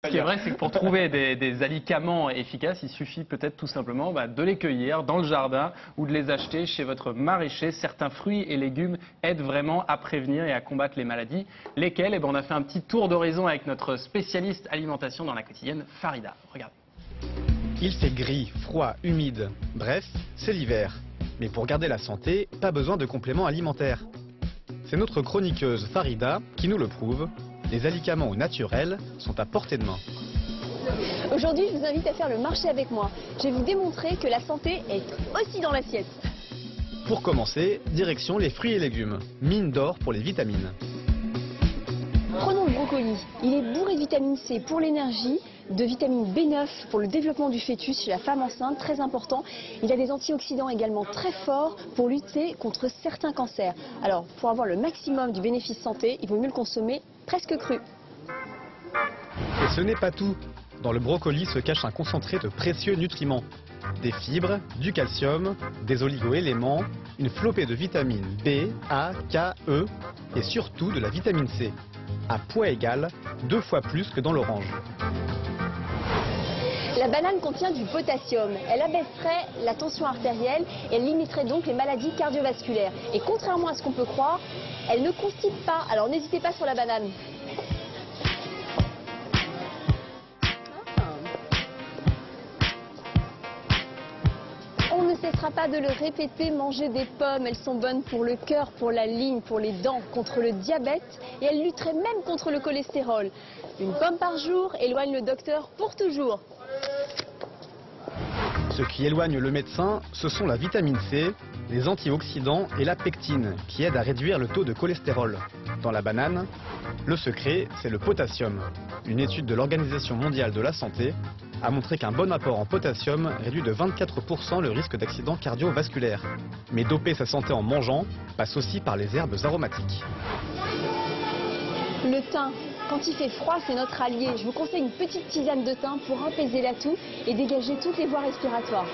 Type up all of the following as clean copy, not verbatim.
Ce qui est vrai, c'est que pour trouver des alicaments efficaces, il suffit peut-être tout simplement de les cueillir dans le jardin ou de les acheter chez votre maraîcher. Certains fruits et légumes aident vraiment à prévenir et à combattre les maladies. Lesquels? On a fait un petit tour d'horizon avec notre spécialiste alimentation dans la quotidienne, Farida. Regardez. Il fait gris, froid, humide. Bref, c'est l'hiver. Mais pour garder la santé, pas besoin de compléments alimentaires. C'est notre chroniqueuse Farida qui nous le prouve. Les alicaments au naturel sont à portée de main. Aujourd'hui, je vous invite à faire le marché avec moi. Je vais vous démontrer que la santé est aussi dans l'assiette. Pour commencer, direction les fruits et légumes. Mine d'or pour les vitamines. Prenons le brocoli. Il est bourré de vitamine C pour l'énergie, de vitamine B9 pour le développement du fœtus chez la femme enceinte, très important. Il a des antioxydants également très forts pour lutter contre certains cancers. Alors, pour avoir le maximum du bénéfice santé, il vaut mieux le consommer presque cru. Et ce n'est pas tout. Dans le brocoli se cache un concentré de précieux nutriments. Des fibres, du calcium, des oligo-éléments, une flopée de vitamines B, A, K, E et surtout de la vitamine C. À poids égal, 2 fois plus que dans l'orange. La banane contient du potassium. Elle abaisserait la tension artérielle et elle limiterait donc les maladies cardiovasculaires. Et contrairement à ce qu'on peut croire, elle ne constipe pas. Alors n'hésitez pas sur la banane. On ne cessera pas de le répéter, manger des pommes, elles sont bonnes pour le cœur, pour la ligne, pour les dents, contre le diabète et elles lutteraient même contre le cholestérol. Une pomme par jour éloigne le docteur pour toujours. Ce qui éloigne le médecin, ce sont la vitamine C, les antioxydants et la pectine, qui aident à réduire le taux de cholestérol. Dans la banane, le secret, c'est le potassium. Une étude de l'Organisation mondiale de la santé a montré qu'un bon apport en potassium réduit de 24% le risque d'accident cardiovasculaire. Mais doper sa santé en mangeant passe aussi par les herbes aromatiques. Le thym, quand il fait froid, c'est notre allié. Je vous conseille une petite tisane de thym pour apaiser la toux et dégager toutes les voies respiratoires.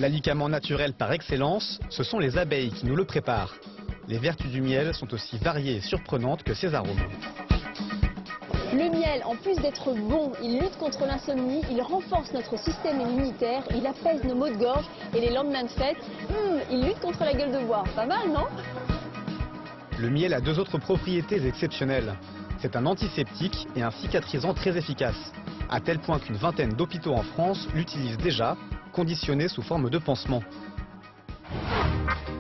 L'alicament naturel par excellence, ce sont les abeilles qui nous le préparent. Les vertus du miel sont aussi variées et surprenantes que ses arômes. Le miel, en plus d'être bon, il lutte contre l'insomnie, il renforce notre système immunitaire, il apaise nos maux de gorge et les lendemains de fête, il lutte contre la gueule de bois. Pas mal, non? Le miel a 2 autres propriétés exceptionnelles. C'est un antiseptique et un cicatrisant très efficace, à tel point qu'une vingtaine d'hôpitaux en France l'utilisent déjà, conditionné sous forme de pansement.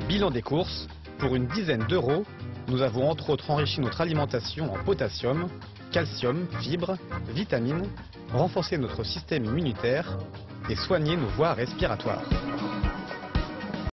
Bilan des courses, pour une dizaine d'euros, nous avons entre autres enrichi notre alimentation en potassium, calcium, fibres, vitamines, renforcé notre système immunitaire et soigné nos voies respiratoires.